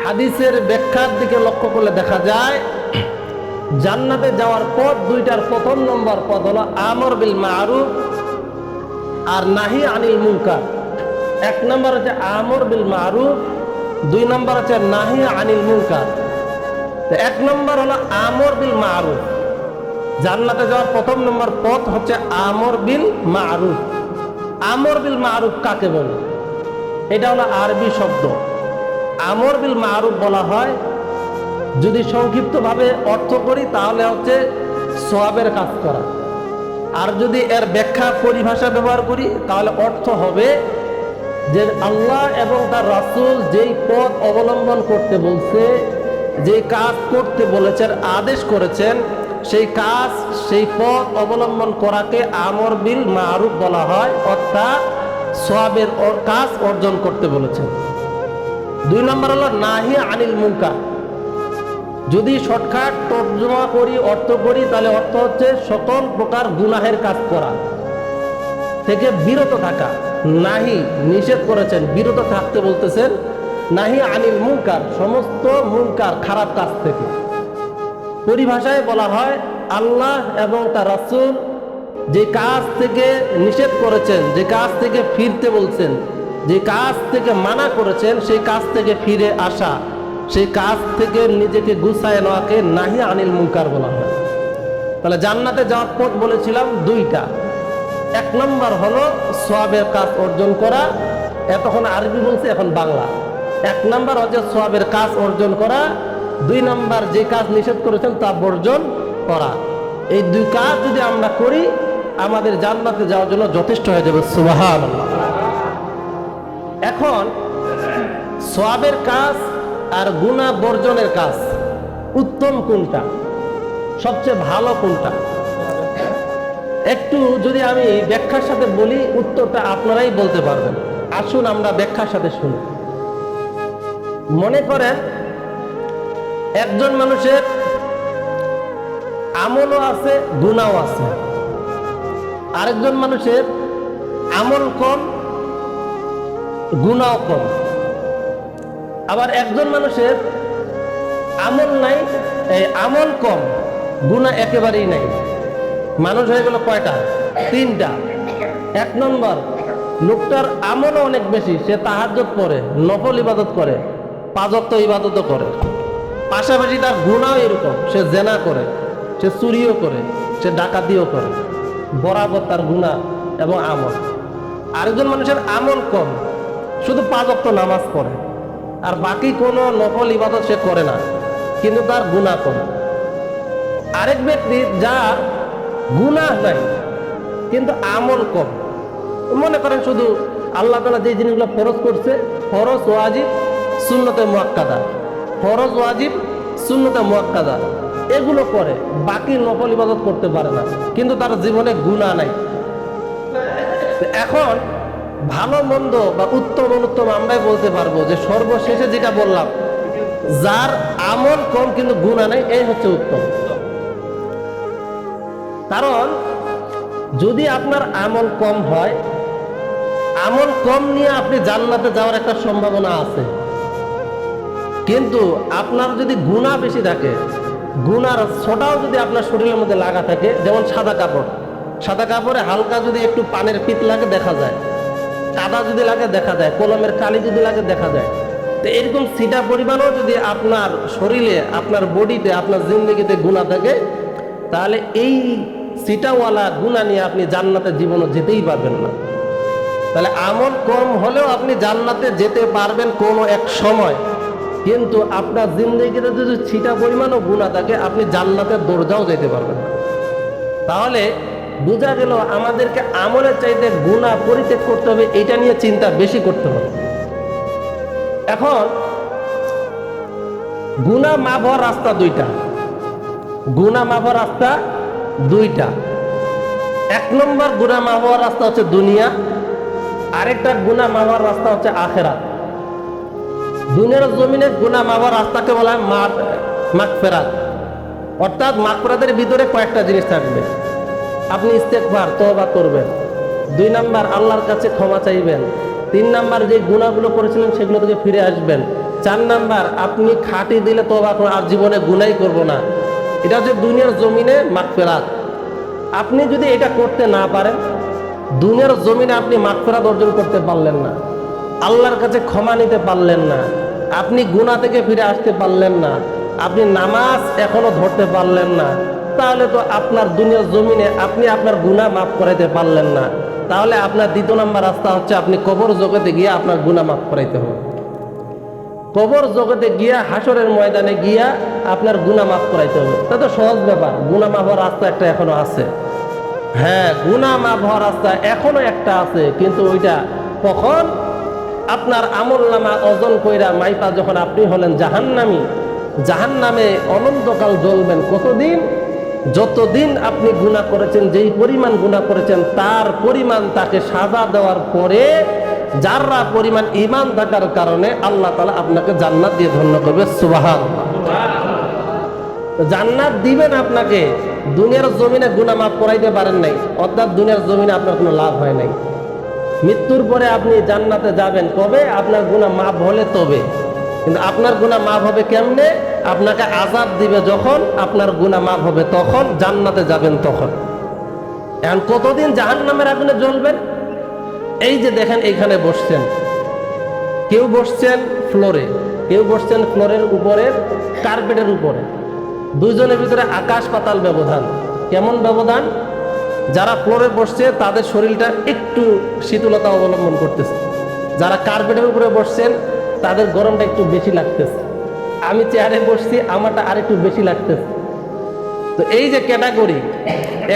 হাদিসের ব্যাখ্যার দিকে লক্ষ্য করলে দেখা যায় জান্নাতে যাওয়ার পথ দুইটার। প্রথম নম্বর পথ হলো আমর বিল মারুফ আর নাহি আনিল মুনকার। এক নম্বর হচ্ছে আমর বিল মারুফ, দুই নম্বর হচ্ছে নাহি আনিল মুনকার। এক নম্বর হলো আমর বিল মারুফ। জান্নাতে যাওয়ার প্রথম নম্বর পথ হচ্ছে আমর বিল মারুফ। আমর বিল মারুফ কাকে বলে? এটা হলো আরবি শব্দ। আমর বিল মারুফ বলা হয়, যদি সংক্ষিপ্তভাবে অর্থ করি তাহলে হচ্ছে সওয়াবের কাজ করা। আর যদি এর ব্যাখ্যা পরিভাষা ব্যবহার করি তাহলে অর্থ হবে যে আল্লাহ এবং তার রাসূল যেই পথ অবলম্বন করতে বলছে, যেই কাজ করতে বলেছেন, আদেশ করেছেন, সেই কাজ সেই পথ অবলম্বন করাকে আমর বিল মারুফ বলা হয়, অর্থাৎ সওয়াবের কাজ অর্জন করতে বলেছেন। দুই নম্বর হলো নাহি আনিল মুনকার। যদি শর্টকাট তর্জমা করি, অর্থ করি, তাহলে অর্থ হচ্ছে সকল প্রকার গুনাহের কাজ করা থেকে বিরত থাকা। নাহি নিষেধ করেছেন, বিরত থাকতে বলতেছেন। নাহি আনিল মুনকার, সমস্ত মুনকার খারাপ কাজ থেকে। পরিভাষায় বলা হয় আল্লাহ এবং তার রাসূল যে কাজ থেকে নিষেধ করেছেন, যে কাজ থেকে ফিরতে বলছেন, যে কাজ থেকে মানা করেছেন, সেই কাজ থেকে ফিরে আসা, সেই কাজ থেকে নিজেকে গুছায় নেওয়াকে নাহি আনিল মুনকার বলা হয়। তাহলে জান্নাতে যাওয়ার পথ বলেছিলাম দুইটা। এক নম্বর হলো সওয়াবের কাজ অর্জন করা, এতক্ষণ আরবি বলছে এখন বাংলা। এক নম্বর হচ্ছে সওয়াবের কাজ অর্জন করা, দুই নম্বর যে কাজ নিষেধ করেছেন তা বর্জন করা। এই দুই কাজ যদি আমরা করি আমাদের জান্নাতে যাওয়ার জন্য যথেষ্ট হয়ে যাবে। সুবহানাল্লাহ। এখন সওয়াবের কাজ আর গুনাহ বর্জনের কাজ উত্তম কোনটা, সবচেয়ে ভালো কোনটা? একটু যদি আমি ব্যাখ্যার সাথে বলি উত্তরটা আপনারাই বলতে পারবেন। আসুন আমরা ব্যাখ্যার সাথে শুনি। মনে করেন একজন মানুষের আমলও আছে, গুনাহও আছে। আরেকজন মানুষের আমল কম, গুনাহ কম। আবার একজন মানুষের আমল নাই, আমল কম, গুনাহ একেবারেই নাই। মানুষ হয়ে গেল কয়টা? তিনটা। এক নম্বর, লোকটার আমলও অনেক বেশি, সে তাহাজ্জুদ পড়ে, নফল ইবাদত করে, পাঁচ ওয়াক্ত ইবাদতও করে, পাশাপাশি তার গুনাহ এরকম, সে জেনা করে, সে চুরিও করে, সে ডাকাতিও করে, বরাবর তার গুনাহ এবং আমল। আরেকজন মানুষের আমল কম, শুধু পাঁচ ওয়াক্ত নামাজ পড়ে আর বাকি কোনো নফল ইবাদত সে করে না, কিন্তু তার গুনাহ কম। আরেক ব্যক্তি যার গুনাহ নাই কিন্তু আমল কম, মনে করেন শুধু আল্লাহ তাআলা যে জিনিসগুলো ফরজ করছে, ফরজ ওয়াজিব সুন্নতে মুআক্কাদা, ফরজ ওয়াজিব সুন্নতে মুআক্কাদা এগুলো করে, বাকি নফল ইবাদত করতে পারে না, কিন্তু তার জীবনে গুনাহ নাই। এখন ভালো মন্দ বা উত্তম অনুত্তম আমরাই বলতে পারবো যে সর্বশেষে যেটা বললাম, যার আমল কম কিন্তু গুনাহ নাই, এই হচ্ছে উত্তম। কারণ যদি আপনার আমল কম হয়, আমল কম নিয়ে আপনি জান্নাতে যাওয়ার একটা সম্ভাবনা আছে। কিন্তু আপনার যদি গুনাহ বেশি থাকে, গুনার ছোটাও যদি আপনার শরীরের মধ্যে লাগা থাকে, যেমন সাদা কাপড়, সাদা কাপড়ে হালকা যদি একটু পানের পিত লাগে দেখা যায়, কাদা যদি লাগে দেখা যায়, কলমের কালি যদি লাগে দেখা যায়। তো এরকম সিটা পরিমাণও যদি আপনার শরীরে, আপনার বডিতে, আপনার জিন্দগিতে গুনাহ থাকে, তাহলে এই সিটাওয়ালা গুনাহ নিয়ে আপনি জান্নাতে জীবনে যেতেই পারবেন না। তাহলে আমল কম হলেও আপনি জান্নাতে যেতে পারবেন কোনো এক সময়, কিন্তু আপনার জিন্দগিতে যদি ছিটা পরিমাণও গুনাহ থাকে আপনি জান্নাতের দরজাও যেতে পারবেন না। তাহলে বোঝা গেল আমাদেরকে আমলের চাইতে গুনাহ পরিত্যাগ করতে হবে, এটা নিয়ে চিন্তা বেশি করতে হবে। এখন গুনাহ মাফ হওয়ার রাস্তা দুইটা, গুনাহ মাফ হওয়ার রাস্তা দুইটা। এক নম্বর গুনাহ মাফ হওয়ার রাস্তা হচ্ছে দুনিয়া, আরেকটা গুনাহ মাফ হওয়ার রাস্তা হচ্ছে আখিরাত। দুনিয়ার জমিনে গুনাহ মাফ হওয়ার রাস্তাকে বলা হয় মাগফিরাত, অর্থাৎ মাগফিরাতের ভিতরে কয়েকটা জিনিস থাকবে। আপনি ইস্তেগফার, তওবা করবেন। দুই নাম্বার আল্লাহর কাছে ক্ষমা চাইবেন। 3 নাম্বার যে গুনাহগুলো করেছিলেন সেগুলো থেকে ফিরে আসবেন। 4 নাম্বার আপনি খাঁটি দিলে তওবা করুন, আর জীবনে গুনাহই করব না। এটা হচ্ছে দুনিয়ার জমিনে মাগফিরাত। আপনি যদি এটা করতে না পারেন, দুনিয়ার জমিনে আপনি মাগফিরাত অর্জন করতে পারলেন না, আল্লাহর কাছে ক্ষমা নিতে পারলেন না, আপনি গুনাহ থেকে ফিরে আসতে পারলেন না, আপনি নামাজ এখনো ধরতে পারলেন না, তাহলে তো আপনার দুনিয়ার জমিনে আপনি আপনার গুনাহ মাফ করাইতে পারলেন না। তাহলে আপনার 2 নম্বর রাস্তা হচ্ছে আপনি কবর জগতে গিয়ে আপনার গুনাহ মাফ করাইতে হবে। কবর জগতে গিয়া, হাসরের ময়দানে গিয়া আপনার গুনাহ মাফ করাইতে হবে। তা তো সহজ ব্যাপার। গুনাহ মাফ হওয়ার রাস্তা একটা এখনো আছে। হ্যাঁ, গুনাহ মাফ হওয়ার রাস্তা এখনো একটা আছে, কিন্তু ওইটা কখন? আপনার আমলনামা ওজন কইরা মাইপা যখন আপনি হলেন জাহান্নামী, জাহান্নামে অনন্তকাল জ্বলবেন। কতদিন? যতদিন আপনি গুনাহ করেছেন, যেই পরিমাণ গুনাহ করেছেন তার পরিমাণ তাকে সাজা দেওয়ার পরে যারা পরিমাণ ঈমান থাকার কারণে আল্লাহ তাআলা আপনাকে জান্নাত দিয়ে ধন্য করবে। সুবহানাল্লাহ। জান্নাত দিবেন আপনাকে। দুনিয়ার জমিনে গুনাহ মাফ করাইতে পারেন নাই, অর্থাৎ দুনিয়ার জমিনে আপনার কোনো লাভ হয় নাই। মৃত্যুর পরে আপনি জান্নাতে যাবেন কবে? আপনার গুনাহ মাফ হলে তবে। কিন্তু আপনার গুনাহ মাফ হবে কেমনে? আপনাকে আযাব দিবে যখন, আপনার গুনাহ মাফ হবে তখন, জান্নাতে যাবেন তখন। এখন কতদিন জাহান্নামের আগুনে জ্বলবেন? এই যে দেখেন এইখানে বসছেন, কেউ বসছেন ফ্লোরে, কেউ বসছেন ফ্লোরের উপরের কার্পেটের উপরে। দুইজনের ভিতরে আকাশ পাতাল ব্যবধান। কেমন ব্যবধান? যারা ফ্লোরে বসছে তাদের শরীরটা একটু শীতলতা অবলম্বন করতেছে, যারা কার্পেটের উপরে বসছেন তাদের গরমটা একটু বেশি লাগতেছে। আমি চেয়ারে বসছি, আমারটা আরেকটু বেশি লাগতেছে। তো এই যে ক্যাটাগরি,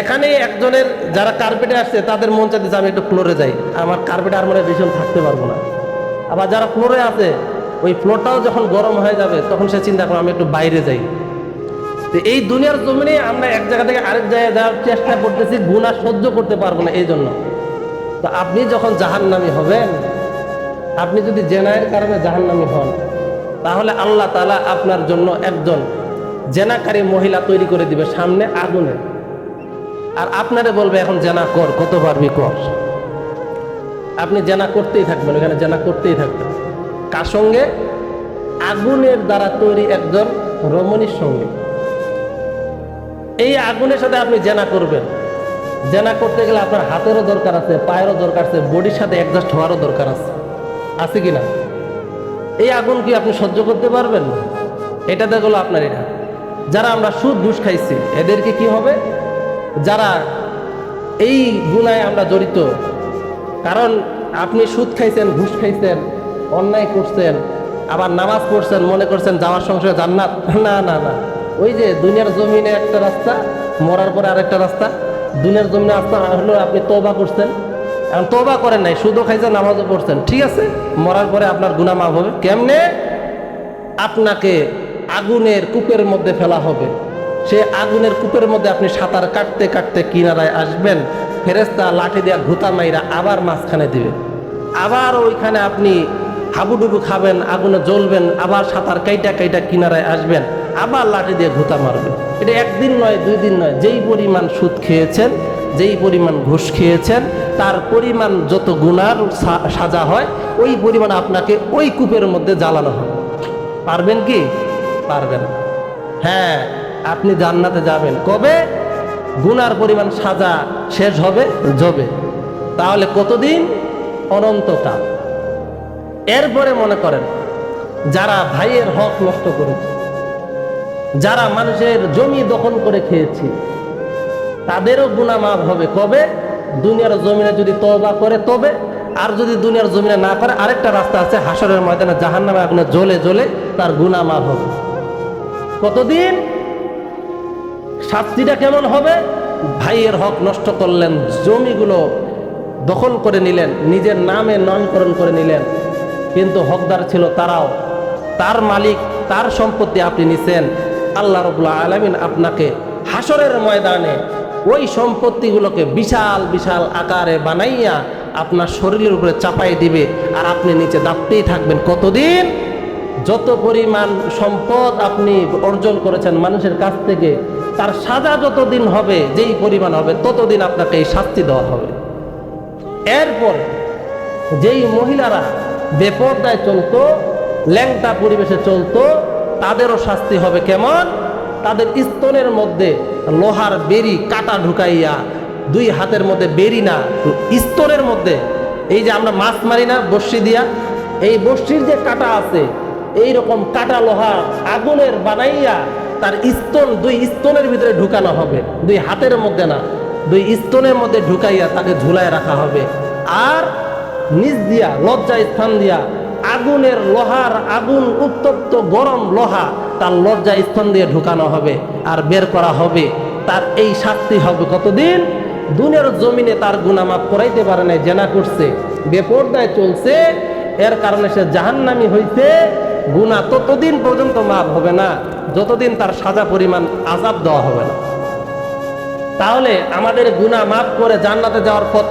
এখানে একজনের যারা কার্পেটে আসছে তাদের মন চাইতেছে আমি একটু ফ্লোরে যাই, আমার কার্পেটে আর মনে হয় বেশি থাকতে পারবো না। আবার যারা ফ্লোরে আছে, ওই ফ্লোরটাও যখন গরম হয়ে যাবে তখন সে চিন্তা করে আমি একটু বাইরে যাই। তো এই দুনিয়ার জমিনে আমরা এক জায়গা থেকে আরেক জায়গায় যাওয়ার চেষ্টা করতেছি, গুনাহ সহ্য করতে পারবো না এই জন্য। তো আপনি যখন জাহান্নামী হবেন, আপনি যদি জেনায়ের কারণে জাহান্নামী হন, তাহলে আল্লাহ তাআলা আপনার জন্য একজন জেনাকারী মহিলা তৈরি করে দিবে সামনে আগুনে, আর আপনারে বলবে এখন জেনা কর, কত পারবি কর। আপনি জেনা করতেই থাকবেন, এখানে জেনা করতেই থাকবেন। কার সঙ্গে? আগুনের দ্বারা তৈরি একজন রমণীর সঙ্গে। এই আগুনের সাথে আপনি জেনা করবেন। জেনা করতে গেলে আপনার হাতেরও দরকার আছে, পায়েরও দরকার আছে, বডির সাথে অ্যাডজাস্ট হওয়ারও দরকার আছে। আছে কিনা? এই আগুন কি আপনি সহ্য করতে পারবেন? এটা দেখলো আপনার। এটা যারা আমরা সুদ ঘুষ খাইছি এদেরকে কি হবে? যারা এই গুনায় আমরা জড়িত, কারণ আপনি সুদ খাইছেন, ঘুষ খাইছেন, অন্যায় করছেন, আবার নামাজ পড়ছেন, মনে করছেন যাওয়ার সংসারে জান্নাত। না না না, ওই যে দুনিয়ার জমিনে একটা রাস্তা, মরার পরে আরেকটা রাস্তা। দুনিয়ার জমিনে রাস্তা হলো আপনি তওবা করছেন, এখন তওবা করেন নাই, সুদও খাইছেন, নামাজও পড়ছেন, ঠিক আছে, মরার পরে আপনার গুনাহ মাফ হবে কেমনে? আপনাকে আগুনের কূপের মধ্যে ফেলা হবে। সে আগুনের কূপের মধ্যে আপনি সাঁতার কাটতে কাটতে কিনারায় আসবেন, ফেরেশতা লাঠি দিয়া ঘুতা মাইরা আবার মাঝখানে দিবে, আবার ওইখানে আপনি হাবুডুবু খাবেন, আগুনে জ্বলবেন, আবার সাঁতার কাইটা কাইটা কিনারায় আসবেন, আবার লাঠি দিয়ে ঘুতা মারবে। এটা একদিন নয়, 2 দিন নয়, যেই পরিমাণ সুদ খেয়েছেন, যেই পরিমাণ ঘুষ খেয়েছেন, তার পরিমাণ যত গুনার সাজা হয়, ওই পরিমাণ আপনাকে ওই কূপের মধ্যে জ্বালানো হবে। পারবেন কি? পারবেন। হ্যাঁ, আপনি জান্নাতে যাবেন কবে? গুনার পরিমাণ সাজা শেষ হবে যবে। তাহলে কতদিন? অনন্তকাল। এরপরে মনে করেন যারা ভাইয়ের হক নষ্ট করেছে, যারা মানুষের জমি দখল করে খেয়েছে, তাদেরও গুনাহ মাফ হবে কবে? দুনিয়ার জমিনে যদি তওবা করে তবে। আর যদি দুনিয়ার জমিনে না করে, আরেকটা রাস্তা আছে, হাসরের ময়দানে জাহান্নামে আগুনে জ্বলে জ্বলে তার গুনাহ মাফ হবে। কতদিন? শাস্তিটা কেমন হবে? ভাইয়ের হক নষ্ট করলেন, জমিগুলো দখল করে নিলেন, নিজের নামে নামকরণ করে নিলেন, কিন্তু হকদার ছিল তারাও। তার মালিক, তার সম্পত্তি আপনি নিছেন। আল্লাহ রাব্বুল আলামিন আপনাকে হাসরের ময়দানে ওই সম্পত্তিগুলোকে বিশাল বিশাল আকারে বানাইয়া আপনার শরীরের উপরে চাপাই দিবে, আর আপনি নিচে দাপতেই থাকবেন। কতদিন? যত পরিমাণ সম্পদ আপনি অর্জন করেছেন মানুষের কাছ থেকে, তার সাজা যতদিন হবে, যেই পরিমাণ হবে, ততদিন আপনাকে এই শাস্তি দেওয়া হবে। এরপর যেই মহিলারা বেপরদায় চলতো, ল্যাংটা পরিবেশে চলতো, তাদেরও শাস্তি হবে কেমন? তাদের স্তনের মধ্যে লোহার বেরি কাটা ঢুকাইয়া, দুই হাতের মধ্যে বেরি না, স্তনের মধ্যে, এই যে আমরা মাছ মারি না বড়শি দিয়া, এই বড়শির যে কাটা আছে, এই রকম কাটা লোহার আগুনের বানাইয়া তার স্তন, দুই স্তনের ভিতরে ঢুকানো হবে, দুই হাতের মধ্যে না, দুই স্তনের মধ্যে ঢুকাইয়া তাকে ঝুলায় রাখা হবে। আর নিচ দিয়া, লজ্জা স্থান দিয়া আগুনের লোহার, আগুন উত্তপ্ত গরম লোহা তার লজ্জা স্থান দিয়ে ঢুকানো হবে আর বের করা হবে। তার এই শাস্তি হবে কতদিন? দুনিয়ার জমিনে তার গুনাহ মাফ করাইতে পারে নাই, জেনা করছে, বেপরদায় চলছে, এর কারণে সে জাহান্নামী হইতে, গুনাহ ততদিন পর্যন্ত মাফ হবে না যতদিন তার সাজা পরিমাণ আযাব দেওয়া হবে না। তাহলে আমাদের গুনাহ মাফ করে জান্নাতে যাওয়ার পথ